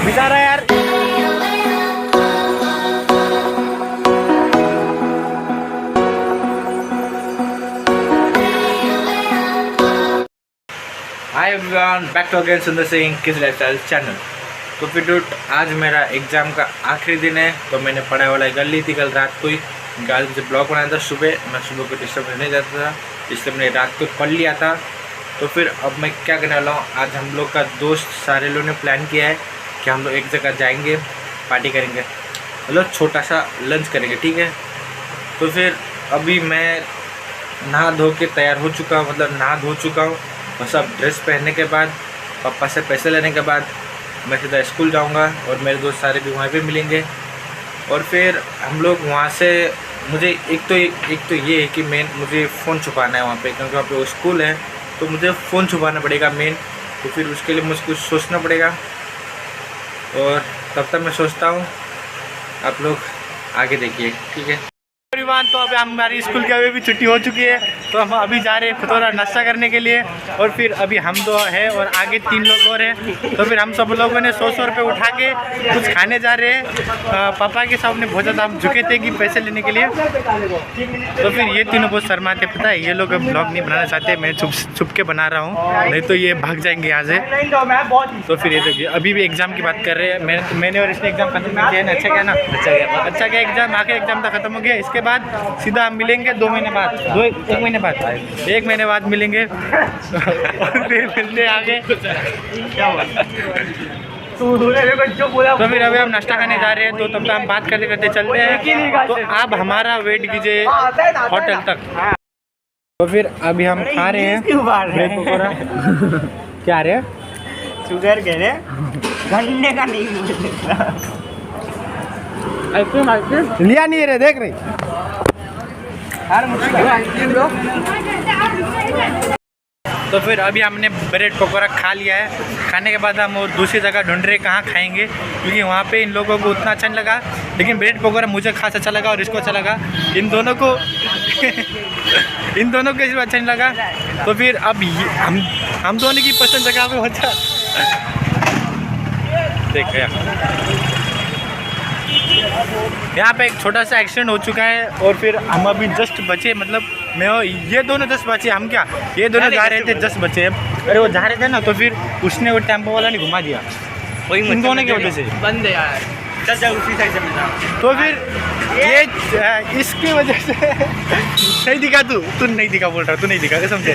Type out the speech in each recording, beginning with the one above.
बेचारा यार। Hi everyone, back to again Sundar Singh किस लाइफस्टाइल चैनल। तो फिर डूट आज मेरा एग्ज़ाम का आखिरी दिन है, तो मैंने पढ़ाई वढ़ाई कर ली थी कल रात को ही। कल मुझे ब्लॉग बनाया था सुबह, मैं सुबह को डिस्टर्ब नहीं जाता था, इसलिए मैंने रात को पढ़ लिया था। तो फिर अब मैं क्या करने वाला हूँ, आज हम लोग का दोस्त सारे लोगों ने प्लान किया है कि हम लोग एक जगह जाएंगे, पार्टी करेंगे, मतलब छोटा सा लंच करेंगे, ठीक है। तो फिर अभी मैं नहा धो के तैयार हो चुका हूँ, मतलब नहा धो चुका हूँ। बस अब ड्रेस पहनने के बाद, पापा से पैसे लेने के बाद मैं सीधा स्कूल जाऊंगा और मेरे दोस्त सारे भी वहाँ पे मिलेंगे। और फिर हम लोग वहाँ से, मुझे एक तो ये है कि मुझे फ़ोन छुपाना है वहाँ पे, क्योंकि वहाँ पे वो स्कूल है, तो मुझे फ़ोन छुपाना पड़ेगा मेन। तो फिर उसके लिए मुझे कुछ सोचना पड़ेगा, और तब तक मैं सोचता हूँ, आप लोग आगे देखिए, ठीक है। तो अभी हमारी स्कूल की अभी भी छुट्टी हो चुकी है, तो हम अभी जा रहे हैं थोड़ा नाश्ता करने के लिए। और फिर अभी हम दो हैं और आगे 3 लोग और हैं। तो फिर हम सब लोगों ने 100 रुपये उठा के कुछ खाने जा रहे हैं। पापा के सामने बहुत ज़्यादा हम झुके थे कि पैसे लेने के लिए। तो फिर ये तीनों बहुत शर्माते, पता है, ये लोग अब ब्लॉग नहीं बनाना चाहते, मैं छुप के बना रहा हूँ, नहीं तो ये भाग जाएंगे यहाँ से। तो फिर ये देखिए, अभी भी एग्ज़ाम की बात कर रहे हैं। मैंने और इसने एग्ज़ाम खत्म कर दिया है। अच्छा क्या ना, अच्छा क्या एग्ज़ाम, आके एग्ज़ाम तो खत्म हो गया। इसके बाद सीधा हम मिलेंगे 2 महीने बाद, एक महीने बाद मिलेंगे। और फिर मिलते आगे क्या हुआ। तो फिर अभी हम नाश्ता खाने जा रहे हैं, तो तब तक हम बात करते करते चलते हैं। तो आप हमारा वेट कीजिए होटल तक। तो फिर अभी हम खा रहे हैं ब्रेड पकौड़ा। क्या रहे शुगर कह रहे गन्ने का नहीं लिया नहीं रहे, देख रहे। तो फिर अभी हमने ब्रेड पकौड़ा खा लिया है। खाने के बाद हम और दूसरी जगह ढूंढ रहे कहाँ खाएंगे, क्योंकि वहाँ पे इन लोगों को उतना अच्छा नहीं लगा, लेकिन ब्रेड पकौड़ा मुझे खास अच्छा लगा और इसको अच्छा लगा। इन दोनों को इसमें अच्छा नहीं लगा। तो फिर अब हम दोनों की पसंद जगह पे होता देख यहाँ पे एक छोटा सा एक्सीडेंट हो चुका है। और फिर हम अभी जस्ट बचे, मतलब ये दोनों जस्ट बचे। हम क्या, ये दोनों जा रहे थे, जस्ट बचे। अरे वो जा रहे थे ना, तो फिर उसने वो टेम्पो वाला ने घुमा दिया, वही इन दोनों की वजह से बंद है यार। उसी साइड से मिला। तो फिर ये इसकी वजह से नहीं दिखा, तू नहीं दिखा बोल रहा, तू नहीं दिखा, समझे।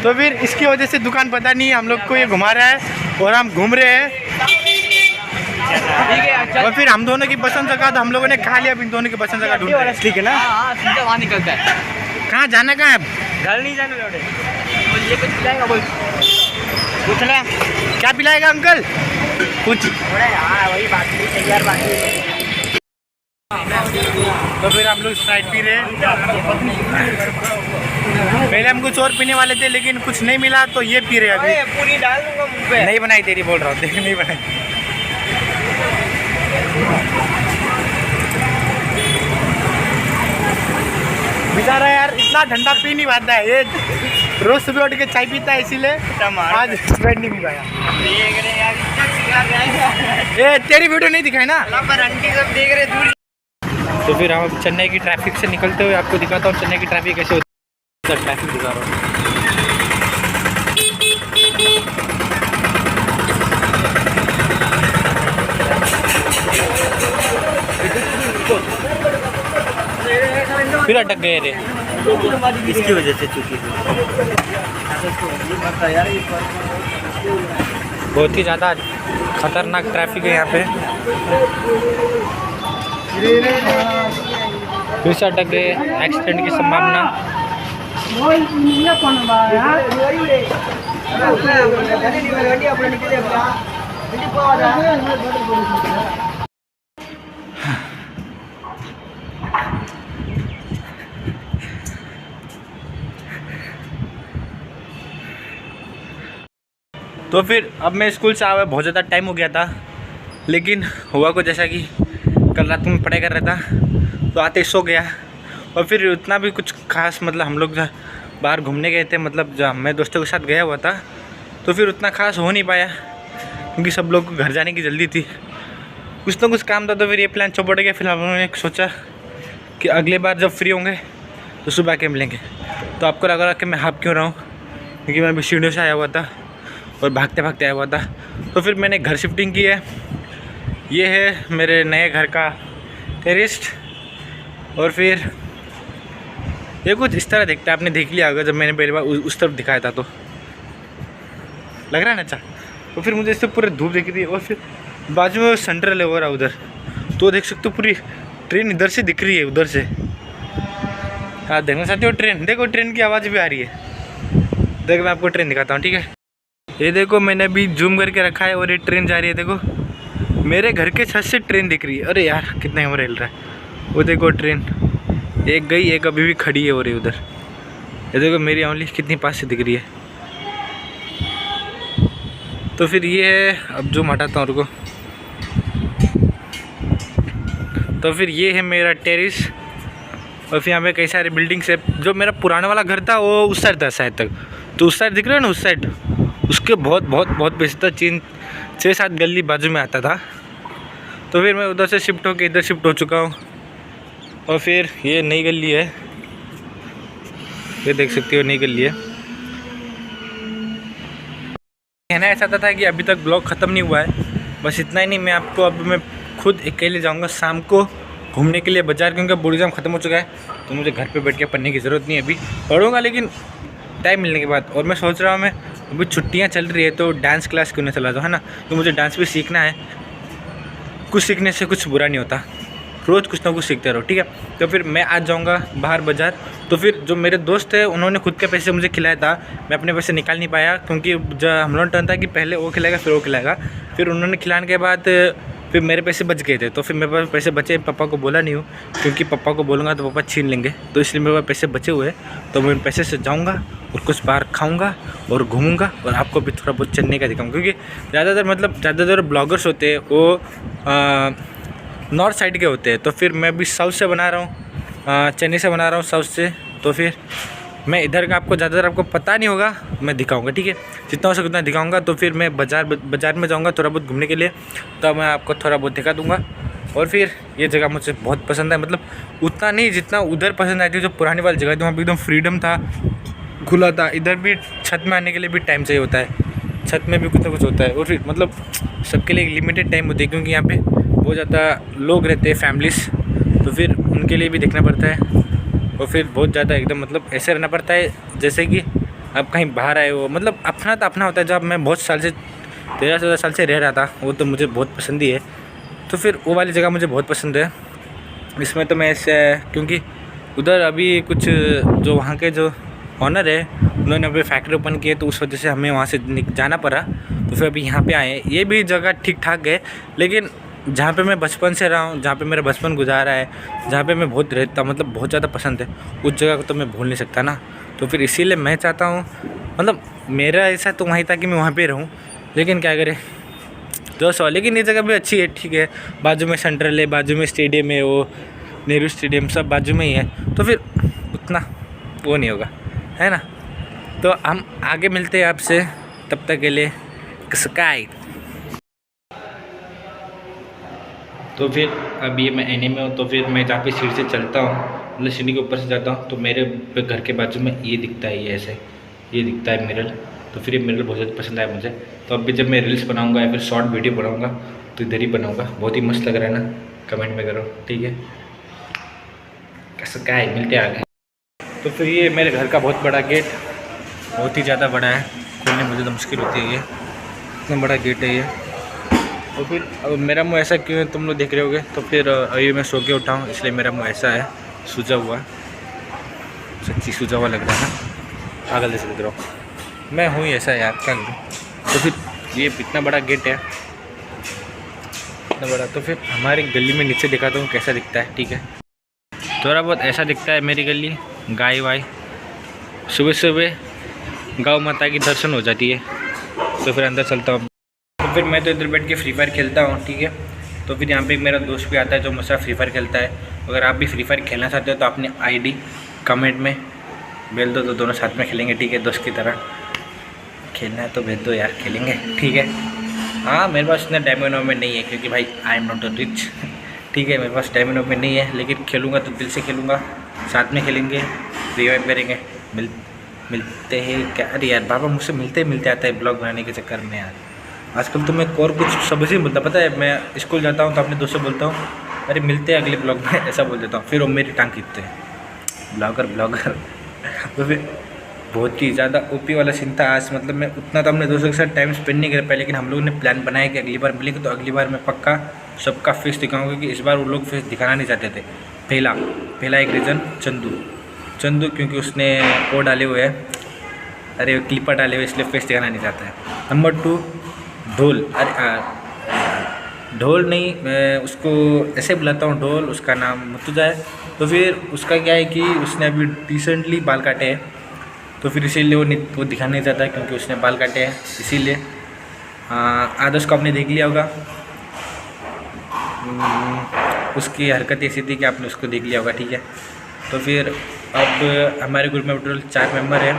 तो फिर इसकी वजह से दुकान पता नहीं, हम लोग को ये घुमा रहा है और हम घूम रहे हैं। और फिर हम दोनों की पसंद जगह तो हम लोगों ने खा लिया, अब इन दोनों की पसंद जगह ढूंढ रहे हैं, ठीक है ना। सीधा वहाँ निकलता है। कहाँ जाना, कहाँ है अब? घर नहीं जाने लौटे। ये कुछ पिलाएगा बोल, कुछ ना, क्या पिलाएगा अंकल? कुछ वही बात नहीं, तैयार बात नहीं। तो फिर हम लोग स्प्राइट पी रहे हैं। पहले हम कुछ और पीने वाले थे, लेकिन कुछ नहीं मिला, तो ये पी रहे हैं अभी। पूरी डाल दूंगा मुंह पे। नहीं बनाई तेरी, बोल रहा हूँ, देख नहीं बनाई। बेचारा यार इतना ठंडा पी नहीं पाता है, ये रोज सुबह उठ के चाय पीता है, इसीलिए आज स्प्राइट नहीं पी पाया। ये तेरी वीडियो नहीं दिखाई ना, पर आंटी सब देख रहे दूर। तो फिर हम चेन्नई की ट्रैफिक से निकलते हुए आपको दिखाता हूँ चेन्नई की ट्रैफिक कैसे होती है। ट्रैफिक दिखा रहा हूँ। फिर अटक गए रे, इसकी वजह से चुकी बहुत ही ज़्यादा खतरनाक ट्रैफिक है यहाँ पे। फिर से अटक गए, एक्सीडेंट की संभावना। तो फिर अब मैं स्कूल से आया, बहुत ज़्यादा टाइम हो गया था, लेकिन हुआ को जैसा कि कल रात में पढ़ाई कर रहा था, तो आते सो गया। और फिर उतना भी कुछ खास, मतलब हम लोग बाहर घूमने गए थे, मतलब जहाँ मैं दोस्तों के साथ गया हुआ था, तो फिर उतना खास हो नहीं पाया, क्योंकि सब लोग को घर जाने की जल्दी थी, कुछ ना कुछ काम था, तो फिर ये प्लान चौपट गया। फिर हम लोगों ने सोचा कि अगले बार जब फ्री होंगे तो सुबह आके मिलेंगे। तो आपको लग रहा कि मैं हाफ क्यों रहा हूँ, क्योंकि मैं अभी सीढ़ियों से आया हुआ था और भागते भागते आया हुआ था। तो फिर मैंने घर शिफ्टिंग की है। ये है मेरे नए घर का टेरेस। और फिर ये कुछ इस तरह दिखता है, आपने देख लिया होगा जब मैंने पहली बार उस तरफ दिखाया था, तो लग रहा है ना अच्छा। तो फिर मुझे इससे पूरे धूप दिख रही है, और फिर बाजू में सेंट्रल है हो रहा उधर, तो देख सकते हो पूरी ट्रेन इधर से दिख रही है, उधर से। हाँ देखना चाहते हो ट्रेन, देखो ट्रेन की आवाज़ भी आ रही है। देखो मैं आपको ट्रेन दिखाता हूँ, ठीक है। ये देखो मैंने अभी जूम करके रखा है और ये ट्रेन जा रही है। देखो मेरे घर के छत से ट्रेन दिख रही है। अरे यार कितना कैमरा हिल रहा है। वो देखो ट्रेन एक गई, एक अभी भी खड़ी है हो रही उधर। ये देखो मेरी उंगली कितनी पास से दिख रही है। तो फिर ये है, अब जूम हटाता हूँ रुको। तो फिर ये है मेरा टेरेस, और फिर यहाँ पे कई सारे बिल्डिंग्स है। जो मेरा पुराना वाला घर था वो उस साइड था शायद तक, तो उस साइड दिख रहा है ना, उस साइड उसके बहुत पीछे था, 6-7 गली बाजू में आता था। तो फिर मैं उधर से शिफ्ट होकर इधर शिफ्ट हो चुका हूँ। और फिर ये नई गली है, ये देख सकते हो नई गली है। कहना ऐसा था कि अभी तक ब्लॉग ख़त्म नहीं हुआ है, बस इतना ही नहीं। मैं आपको अब मैं खुद अकेले जाऊंगा शाम को घूमने के लिए बाज़ार, क्योंकि बोर्ड एग्जाम ख़त्म हो चुका है। तो मुझे घर पे बैठ के पढ़ने की ज़रूरत नहीं है, अभी पढ़ूंगा लेकिन टाइम मिलने के बाद। और मैं सोच रहा हूँ मैं अभी छुट्टियाँ चल रही है तो डांस क्लास क्यों नहीं चला जाऊँ, है ना। तो मुझे डांस भी सीखना है, कुछ सीखने से कुछ बुरा नहीं होता, रोज़ कुछ ना कुछ सीखते रहो, ठीक है। तो फिर मैं आज जाऊंगा बाहर बाज़ार। तो फिर जो मेरे दोस्त है उन्होंने खुद के पैसे मुझे खिलाया था, मैं अपने पैसे निकाल नहीं पाया, क्योंकि जब हम लोग टर्न था कि पहले वो खिलाएगा फिर वो खिलाएगा। फिर उन्होंने खिलाने के बाद फिर मेरे पैसे बच गए थे। तो फिर मेरे पास पैसे बचे, पापा को बोला नहीं हूँ, क्योंकि पापा को बोलूँगा तो पापा छीन लेंगे। तो इसलिए मेरे पास पैसे बचे हुए, तो मैं उन पैसे से जाऊँगा और कुछ बाहर खाऊँगा और घूमूँगा, और आपको भी थोड़ा बहुत चेन्नई का दिखाऊँगा। क्योंकि ज़्यादातर ब्लॉगर्स होते हैं वो नॉर्थ साइड के होते हैं। तो फिर मैं भी साउथ से बना रहा हूँ, चेन्नई से बना रहा हूँ, साउथ से। तो फिर मैं इधर का आपको ज़्यादातर आपको पता नहीं होगा, मैं दिखाऊंगा, ठीक है, जितना हो सके उतना दिखाऊंगा। तो फिर मैं बाज़ार में जाऊंगा थोड़ा बहुत घूमने के लिए, तो मैं आपको थोड़ा बहुत दिखा दूंगा। और फिर ये जगह मुझे बहुत पसंद है, मतलब उतना नहीं जितना उधर पसंद आई थी, जो पुरानी वाली जगह थी वहाँ पर एकदम फ्रीडम था, खुला था। इधर भी छत में आने के लिए भी टाइम चाहिए होता है, छत में भी कुछ ना कुछ होता है। और फिर मतलब सबके लिए एक लिमिटेड टाइम होती है, क्योंकि यहाँ पे बहुत ज़्यादा लोग रहते हैं, फैमिलीज, तो फिर उनके लिए भी देखना पड़ता है। और फिर बहुत ज़्यादा एकदम मतलब ऐसे रहना पड़ता है जैसे कि आप कहीं बाहर आए हो, मतलब अपना तो अपना होता है। जब मैं बहुत साल से 13-14 साल से रह रहा था, वो तो मुझे बहुत पसंद ही है। तो फिर वो वाली जगह मुझे बहुत पसंद है। इसमें तो मैं ऐसे, क्योंकि उधर अभी कुछ जो वहाँ के जो ऑनर है उन्होंने अभी फैक्ट्री ओपन की है, तो उस वजह से हमें वहाँ से जाना पड़ा। तो फिर अभी यहाँ पे आए। ये भी जगह ठीक ठाक है, लेकिन जहाँ पे मैं बचपन से रहा हूँ, जहाँ पे मेरा बचपन गुजारा है, जहाँ पे मैं बहुत रहता, मतलब बहुत ज़्यादा पसंद है, उस जगह को तो मैं भूल नहीं सकता ना। तो फिर इसीलिए मैं चाहता हूँ, मतलब मेरा ऐसा तो वहीं था कि मैं वहाँ पे रहूँ, लेकिन क्या करें जो सो। लेकिन ये जगह भी अच्छी है, ठीक है, बाजू में सेंट्रल है, बाजू में स्टेडियम है, वो नेहरू स्टेडियम सब बाजू में ही है। तो फिर उतना वो नहीं होगा, है ना। तो हम आगे मिलते हैं आपसे, तब तक के लिए स्काई। तो फिर अब ये मैं एनी में हूँ। तो फिर मैं जहाँ पे सीढ़ी से चलता हूँ, मतलब सीढ़ी के ऊपर से जाता हूँ, तो मेरे घर के बाजू में ये दिखता है, ये ऐसे ये दिखता है मिरर। तो फिर ये मिरर बहुत ज़्यादा पसंद आया मुझे। तो अब भी जब मैं रील्स बनाऊँगा या फिर शॉर्ट वीडियो बनाऊँगा तो इधर ही बनाऊँगा। बहुत ही मस्त लग रहा है ना, कमेंट में करो, ठीक है। कैसा क्या है, मिलते आगे। तो फिर ये मेरे घर का बहुत बड़ा गेट, बहुत ही ज़्यादा बड़ा है, खोलने में मुझे तो मुश्किल होती है, ये इतना बड़ा गेट है ये। और फिर अब मेरा मुँह ऐसा क्यों है तुम लोग देख रहे होगे। तो फिर अभी मैं सो के उठा हूँ, इसलिए मेरा मुँह ऐसा है, सूजा हुआ, सच्ची सूजा हुआ लग रहा है ना, पागल जैसे लग रहा हूँ मैं, हूँ ऐसा यार, क्या करूँ। तो फिर ये इतना बड़ा गेट है, इतना बड़ा। तो फिर हमारी गली में नीचे दिखाता हूँ कैसा दिखता है, ठीक है। थोड़ा बहुत ऐसा दिखता है मेरी गली, गाय वाय, सुबह सुबह गौ माता की दर्शन हो जाती है। तो फिर अंदर चलता हूँ। तो फिर मैं तो इधर बैठ के फ्री फायर खेलता हूँ, ठीक है। तो फिर यहाँ पे एक मेरा दोस्त भी आता है जो मुझसे फ्री फायर खेलता है। अगर आप भी फ्री फायर खेलना चाहते हो तो अपनी आईडी कमेंट में भेज दो, तो दोनों साथ में खेलेंगे, ठीक है। दोस्त की तरह खेलना है तो भेज दो यार, खेलेंगे, ठीक है। हाँ मेरे पास इतना डायमंड में नहीं है क्योंकि भाई आई एम नॉट रिच। ठीक है, मेरे पास डायमंड में नहीं है, लेकिन खेलूँगा तो दिल से खेलूँगा। साथ में खेलेंगे, रिवाइव करेंगे, मिलते हैं क्या। अरे यार बाबा मुझसे मिलते आता है ब्लॉग बनाने के चक्कर में यार। आजकल तो मैं और कुछ समझ ही नहीं बोलता, पता है। मैं स्कूल जाता हूँ तो अपने दोस्तों से बोलता हूँ अरे मिलते हैं अगले ब्लॉग में, ऐसा बोल देता हूँ। फिर वो मेरी टांग खींचते हैं, ब्लॉगर। तो फिर बहुत ही ज़्यादा ओपी वाला सीन था आज। मतलब मैं उतना तो अपने दोस्तों के साथ टाइम स्पेंड नहीं कर पाया, लेकिन हम लोगों ने प्लान बनाया कि अगली बार मिलेंगे तो अगली बार मैं पक्का सबका फेस दिखाऊंगा, क्योंकि इस बार वो लोग फेस दिखाना नहीं चाहते थे। पहला एक रीज़न चंदू क्योंकि उसने वो डाले हुए हैं, अरे क्लिपर डाले हुए, इसलिए फेस दिखाना नहीं चाहता है। नंबर 2 ढोल। अरे ढोल नहीं, मैं उसको ऐसे बुलाता हूँ ढोल, उसका नाम मुतुजा है। तो फिर उसका क्या है कि उसने अभी रिसेंटली बाल काटे हैं, तो फिर इसीलिए वो दिखाना नहीं चाहता क्योंकि उसने बाल काटे हैं, इसीलिए। आदर्श को आपने देख लिया होगा, उसकी हरकत ऐसी थी कि आपने उसको देख लिया होगा, ठीक है। तो फिर अब हमारे ग्रुप में टोटल 4 मेंबर हैं,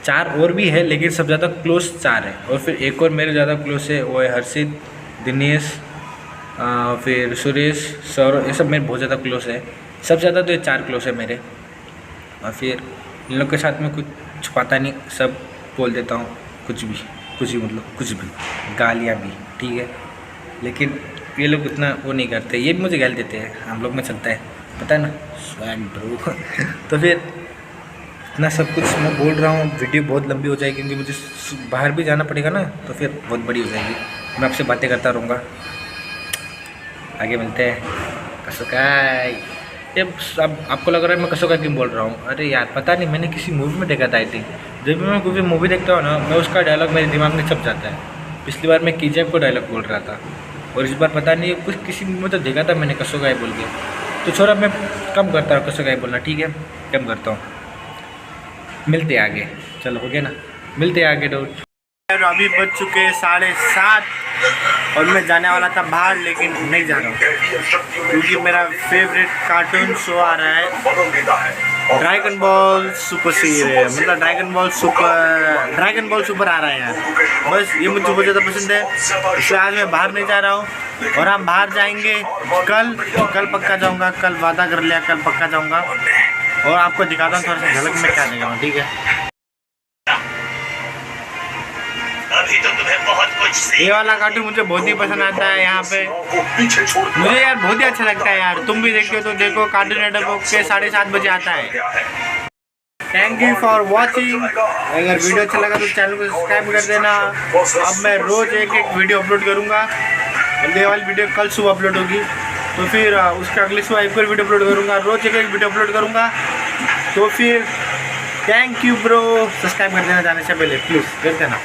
4 और भी है लेकिन सब ज़्यादा क्लोज 4 है। और फिर एक और मेरे ज़्यादा क्लोज है, वो है हर्षित, दिनेश, फिर सुरेश, सौरभ, ये सब मेरे बहुत ज़्यादा क्लोज है। सब ज़्यादा तो ये 4 क्लोज है मेरे। और फिर इन लोग के साथ में कुछ छुपाता नहीं, सब बोल देता हूँ, कुछ भी मतलब कुछ भी, गालियाँ भी, ठीक है। लेकिन ये लोग उतना वो नहीं करते, ये भी मुझे गाली देते हैं, हम लोग में चलता है, पता है ना, स्वैग ब्रो। तो फिर इतना सब कुछ मैं बोल रहा हूँ, वीडियो बहुत लंबी हो जाएगी क्योंकि मुझे बाहर भी जाना पड़ेगा ना, तो फिर बहुत बड़ी हो जाएगी। मैं आपसे बातें करता रहूँगा, आगे मिलते हैं। कसोकाई, ये अब आपको लग रहा है मैं कसोकाई क्यों बोल रहा हूँ? अरे यार पता नहीं, मैंने किसी मूवी में देखा था। आई थिंक जब भी मैं कोई मूवी देखता हूँ ना, मैं उसका डायलॉग मेरे दिमाग में छप जाता है। पिछली बार मैं KGF को डायलॉग बोल रहा था, और इस बार पता नहीं कुछ किसी मूवी में तो देखा था मैंने कसोकाई बोल के। तो छोड़ा, मैं कम करता हूँ कसोकाई बोलना, ठीक है, कम करता हूँ। मिलते आगे, चलो हो गया ना, मिलते आगे डोट। अभी बज चुके 7:30 और मैं जाने वाला था बाहर, लेकिन नहीं जा रहा हूँ क्योंकि मेरा फेवरेट कार्टून शो आ रहा है, ड्रैगन बॉल सुपर सीरीज, मतलब ड्रैगन बॉल सुपर आ रहा है यार। बस ये मुझे बहुत ज़्यादा पसंद है, इसलिए आज मैं बाहर नहीं जा रहा हूँ। और हम बाहर जाएंगे कल पक्का जाऊँगा, कल वादा कर लिया, कल पक्का जाऊँगा। और आपको दिखाता हूँ थोड़ा सा झलक में क्या देगा, ठीक है। अभी तो तुम्हें बहुत कुछ ये वाला कार्टून मुझे बहुत ही पसंद आता है। यहाँ पे मुझे यार बहुत ही अच्छा लगता है यार। तुम भी देखते हो तो देखो, कार्टून नेटवर्क के 7:30 बजे आता है। Thank you for watching. अगर वीडियो अच्छा लगा तो चैनल को सब्सक्राइब कर देना। अब मैं रोज़ एक वीडियो अपलोड करूँगा, और ये वाली वीडियो कल सुबह अपलोड होगी, तो फिर उसके अगले सुबह एक और वीडियो अपलोड करूँगा, रोज़ एक वीडियो अपलोड करूँगा। तो फिर थैंक यू ब्रो, सब्सक्राइब कर देना जाने से पहले, प्लीज़ कर देना।